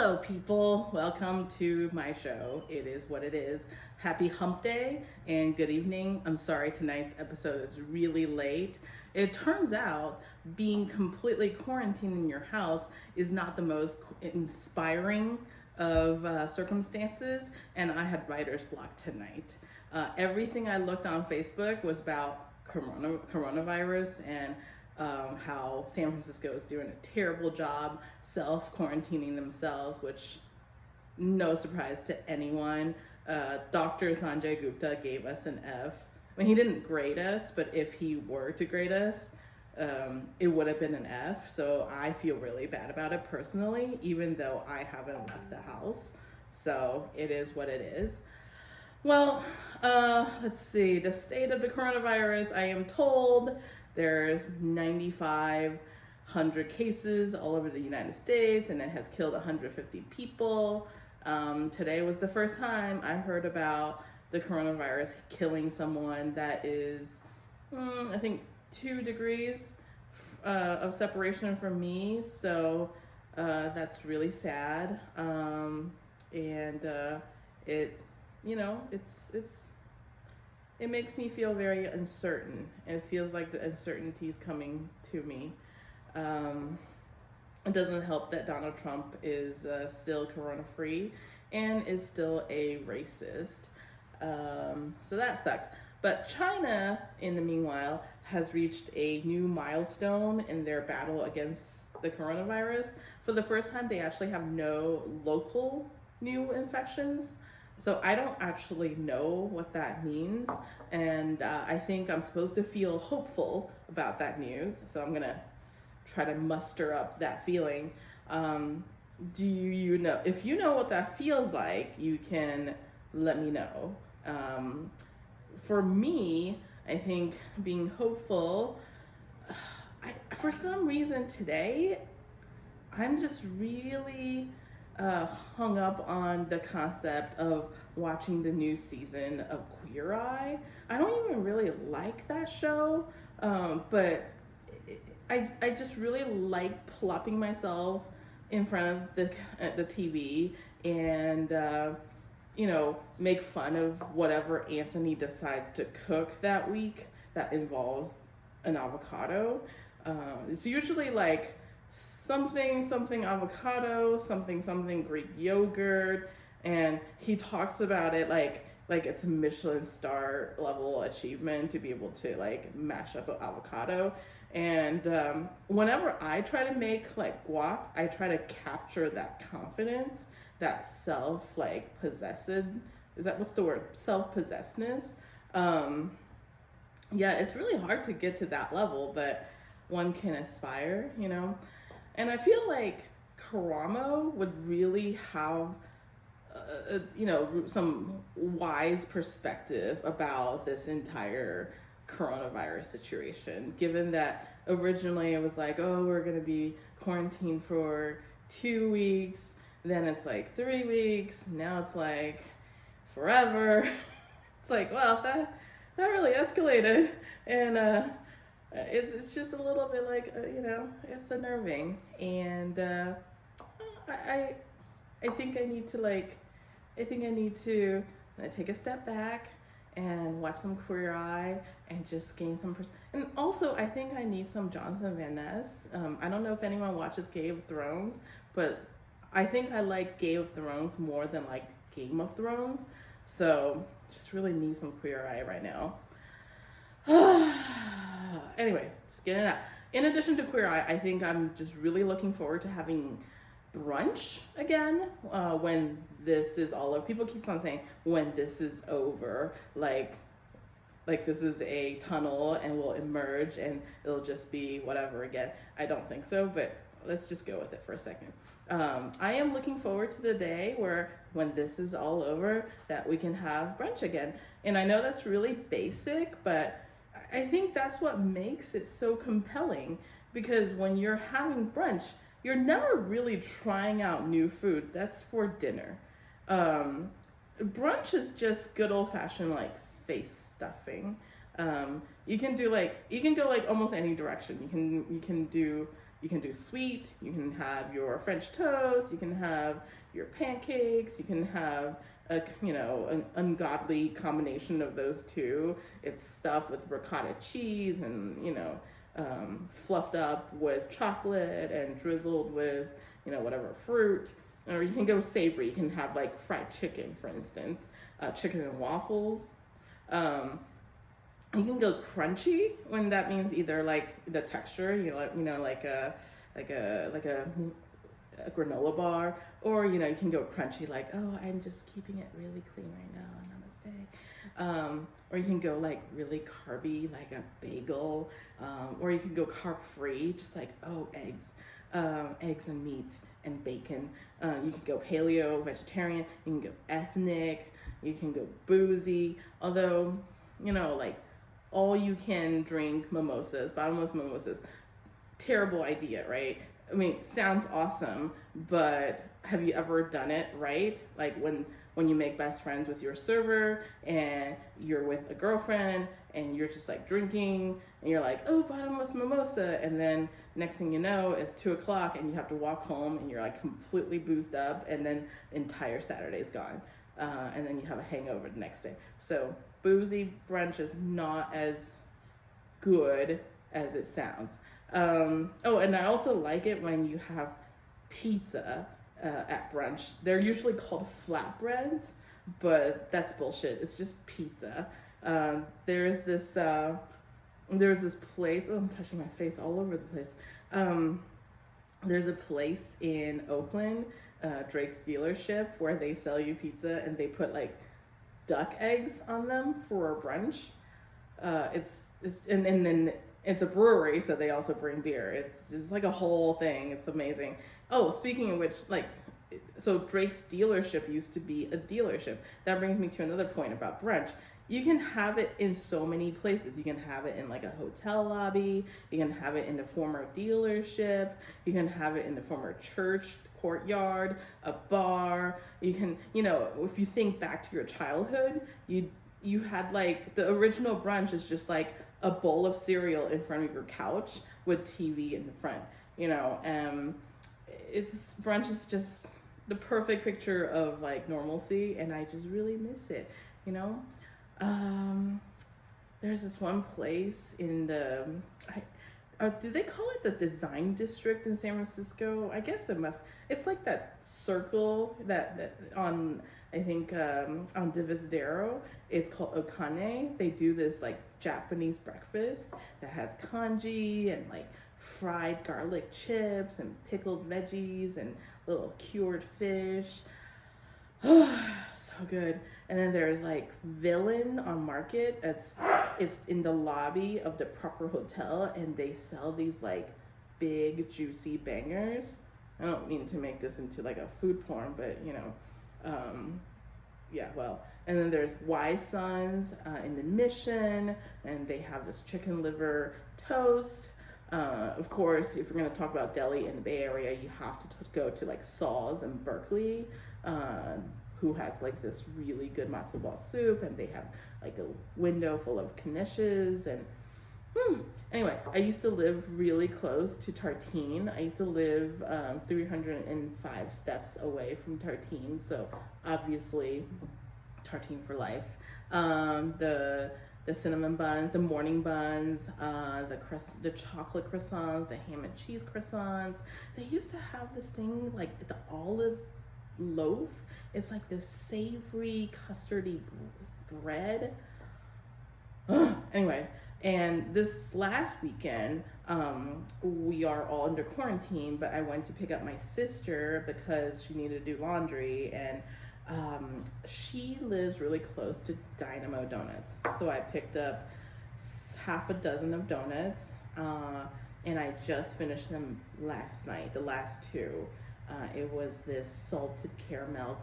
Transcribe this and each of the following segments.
Hello, people. Welcome to my show. It is what it is. Happy hump day and good evening. I'm sorry tonight's episode is really late. It turns out being completely quarantined in your house is not the most inspiring of circumstances, and I had writer's block tonight. Everything I looked on Facebook was about coronavirus and how San Francisco is doing a terrible job self-quarantining themselves, which no surprise to anyone. Dr. Sanjay Gupta gave us an F. I mean, he didn't grade us, but if he were to grade us, it would have been an F. So I feel really bad about it personally, even though I haven't left the house. So it is what it is. Well, let's see. The state of the coronavirus, I am told there's 9,500 cases all over the United States, and it has killed 150 people. Today was the first time I heard about the coronavirus killing someone that is, I think, 2 degrees of separation from me. So that's really sad. It makes me feel very uncertain. It feels like the uncertainty is coming to me. It doesn't help that Donald Trump is still corona-free and is still a racist. So that sucks. But China, in the meanwhile, has reached a new milestone in their battle against the coronavirus. For the first time, they actually have no local new infections. So I don't actually know what that means, and I think I'm supposed to feel hopeful about that news, so I'm gonna try to muster up that feeling. Do you know, if you know what that feels like, you can let me know. For me, I think being hopeful, for some reason today, I'm just really hung up on the concept of watching the new season of Queer Eye. I don't even really like that show, but I just really like plopping myself in front of the TV and make fun of whatever Anthony decides to cook that week that involves an avocado. It's usually like something avocado, something Greek yogurt, and he talks about it like it's a Michelin star level achievement to be able to like mash up an avocado. And whenever I try to make like guac, I try to capture that confidence, that self-possessedness. Yeah, it's really hard to get to that level, but one can aspire, And I feel like Karamo would really have, some wise perspective about this entire coronavirus situation, given that originally it was like, oh, we're going to be quarantined for 2 weeks, then it's like 3 weeks, now it's like forever. It's like, well, that really escalated, and it's just a little bit like, it's unnerving, and I think I need to take a step back and watch some Queer Eye and just gain some and also I think I need some Jonathan Van Ness. I don't know if anyone watches Game of Thrones, but I think I like Game of Thrones more than like Game of Thrones, so just really need some Queer Eye right now. Anyways, just getting it out. In addition to Queer Eye, I think I'm just really looking forward to having brunch again when this is all over. People keep on saying when this is over, like this is a tunnel and we'll emerge and it'll just be whatever again. I don't think so, but let's just go with it for a second. I am looking forward to the day where when this is all over that we can have brunch again. And I know that's really basic, but I think that's what makes it so compelling, because when you're having brunch, you're never really trying out new foods. That's for dinner. Brunch is just good old-fashioned like face stuffing. You can go like almost any direction. You can do You can do sweet, you can have your French toast, you can have your pancakes, you can have an ungodly combination of those two. It's stuffed with ricotta cheese and, fluffed up with chocolate and drizzled with, whatever fruit. Or you can go savory. You can have like fried chicken, for instance, chicken and waffles. You can go crunchy when that means either like the texture, like a granola bar, or you can go crunchy like, oh, I'm just keeping it really clean right now, namaste. Or you can go like really carby like a bagel, or you can go carb free, just like, oh, eggs and meat and bacon. You can go paleo, vegetarian, you can go ethnic, you can go boozy, although like all you can drink mimosas, bottomless mimosas, terrible idea, right? I mean, sounds awesome, but have you ever done it right? Like when you make best friends with your server and you're with a girlfriend and you're just like drinking and you're like, oh, bottomless mimosa. And then next thing you know, it's 2:00 and you have to walk home and you're like completely boozed up, and then entire Saturday's gone. And then you have a hangover the next day. So boozy brunch is not as good as it sounds. And I also like it when you have pizza at brunch. They're usually called flatbreads, but that's bullshit. It's just pizza. There's this place. Oh, I'm touching my face all over the place. There's a place in Oakland, Drake's dealership, where they sell you pizza and they put like duck eggs on them for brunch. And then it's a brewery, so they also bring beer. It's just like a whole thing. It's amazing. Oh, speaking of which, so Drake's dealership used to be a dealership. That brings me to another point about brunch. You can have it in so many places. You can have it in like a hotel lobby. You can have it in the former dealership. You can have it in the former church courtyard, a bar. You can, if you think back to your childhood, you had like the original brunch is just like a bowl of cereal in front of your couch with TV in the front, brunch is just the perfect picture of like normalcy, and I just really miss it, There's this one place in do they call it the Design District in San Francisco? I guess it must. It's like that circle that on, I think, on Divisadero. It's called Okane. They do this like Japanese breakfast that has congee and like fried garlic chips and pickled veggies and little cured fish. So good. And then there's like Villain on Market. It's in the lobby of the proper hotel, and they sell these like big juicy bangers. I don't mean to make this into like a food porn, but yeah, well. And then there's Wise Sons in the Mission, and they have this chicken liver toast. Of course, if you're going to talk about deli in the Bay Area, you have to go to like Saw's in Berkeley, who has like this really good matzo ball soup, and they have like a window full of knishes. And anyway, I used to live really close to Tartine. I used to live 305 steps away from Tartine, so obviously Tartine for life. The cinnamon buns, the morning buns, the chocolate croissants, the ham and cheese croissants. They used to have this thing like the olive loaf. It's like this savory custardy bread. Anyway, and this last weekend, we are all under quarantine, but I went to pick up my sister because she needed to do laundry, and she lives really close to Dynamo Donuts. So I picked up half a dozen of donuts, and I just finished them last night, the last two. It was this salted caramel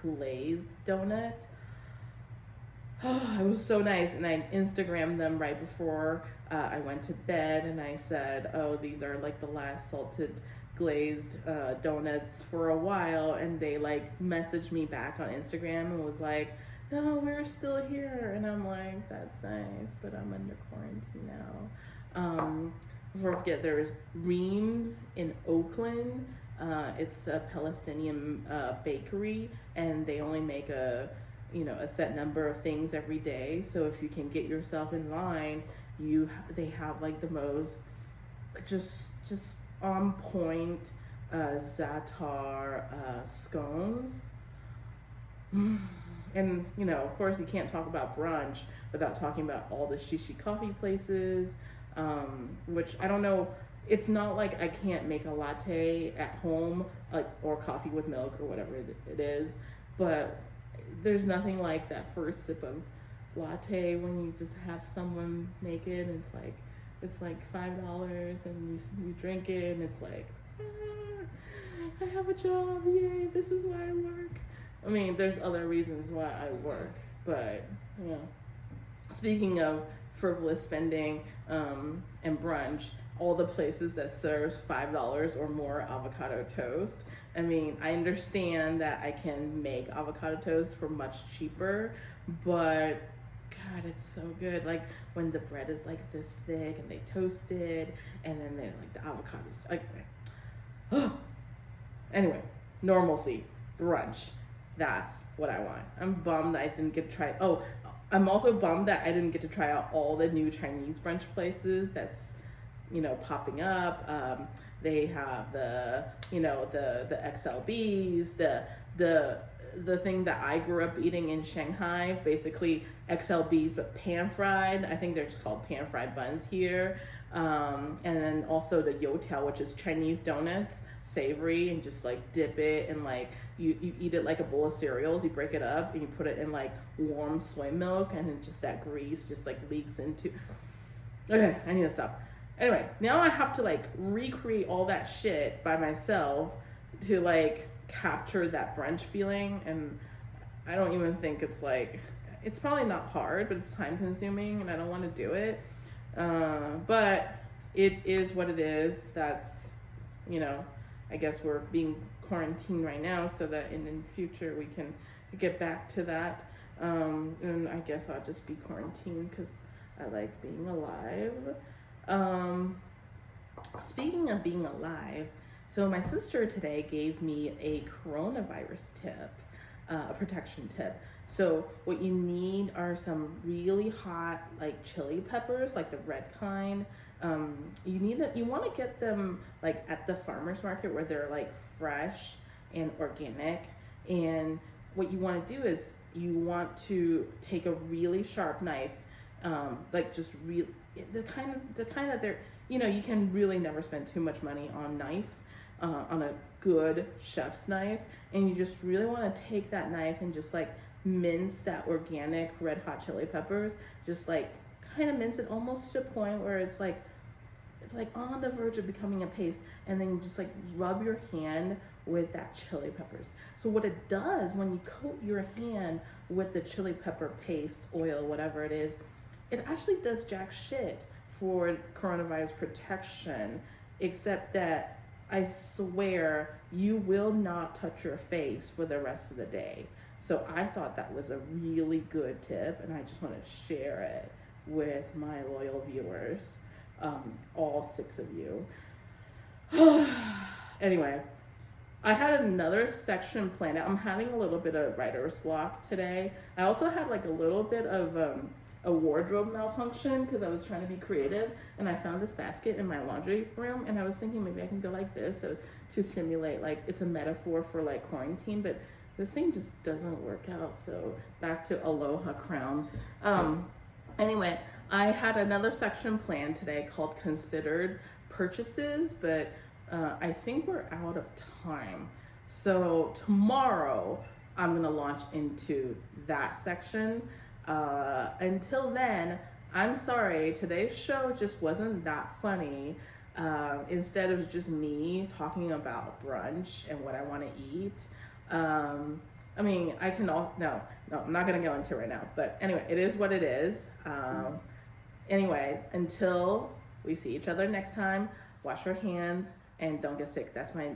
glazed donut. Oh, it was so nice. And I Instagrammed them right before I went to bed, and I said, oh, these are like the last salted glazed donuts for a while. And they like messaged me back on Instagram and was like, no, we're still here. And I'm like, that's nice, but I'm under quarantine now. before I forget, there's Reams in Oakland. It's a Palestinian bakery, and they only make a set number of things every day. So if you can get yourself in line, they have like the most just on point za'atar scones. And of course, you can't talk about brunch without talking about all the shishi coffee places, which I don't know. It's not like I can't make a latte at home, like, or coffee with milk or whatever it is, but there's nothing like that first sip of latte when you just have someone make it. And it's like $5, and you drink it, and it's like, I have a job, yay! This is why I work. I mean, there's other reasons why I work, but speaking of frivolous spending and brunch, all the places that serves $5 or more avocado toast. I mean, I understand that I can make avocado toast for much cheaper, but God, it's so good. Like when the bread is like this thick and they toast it, and then they're like the avocados. Like, anyway, normalcy, brunch. That's what I want. I'm bummed that I didn't get to try. Oh, I'm also bummed that I didn't get to try out all the new Chinese brunch places that's popping up. They have the XLBs, the thing that I grew up eating in Shanghai, basically XLBs but pan fried. I think they're just called pan fried buns here. And then also the youtiao, which is Chinese donuts, savory, and just like dip it and like you eat it like a bowl of cereals. You break it up and you put it in like warm soy milk, and then just that grease just like leaks into. Okay, I need to stop. Anyway, now I have to like recreate all that shit by myself to like capture that brunch feeling, and I don't even think it's probably not hard, but it's time consuming and I don't want to do it. But it is what it is. That's, I guess we're being quarantined right now so that in the future we can get back to that. And I guess I'll just be quarantined because I like being alive. Speaking of being alive, so my sister today gave me a coronavirus tip, a protection tip. So what you need are some really hot like chili peppers, like the red kind. You want to get them like at the farmer's market where they're like fresh and organic. And what you want to do is you want to take a really sharp knife, like just the kind that they're, you can really never spend too much money on on a good chef's knife, and you just really want to take that knife and just like mince that organic red hot chili peppers, just like kind of mince it almost to a point where it's like on the verge of becoming a paste, and then you just like rub your hand with that chili peppers. So what it does when you coat your hand with the chili pepper paste, oil, whatever it is, it actually does jack shit for coronavirus protection, except that I swear you will not touch your face for the rest of the day. So I thought that was a really good tip, and I just want to share it with my loyal viewers, all 6 of you. Anyway, I had another section planned out. I'm having a little bit of writer's block today. I also had like a little bit of a wardrobe malfunction because I was trying to be creative, and I found this basket in my laundry room, and I was thinking maybe I can go like this to simulate like it's a metaphor for like quarantine, but this thing just doesn't work out. So back to Aloha Crown. Anyway, I had another section planned today called Considered Purchases, but I think we're out of time. So tomorrow I'm gonna launch into that section. Until then, I'm sorry, today's show just wasn't that funny. Instead, it was just me talking about brunch and what I want to eat. I mean, no, I'm not gonna go into it right now, but anyway, it is what it is. Anyways, until we see each other next time, wash your hands and don't get sick. That's my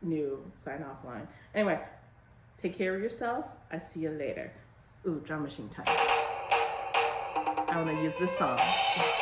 new sign off line. Anyway, take care of yourself. I see you later. Ooh, drum machine time. I want to use this song. Yes.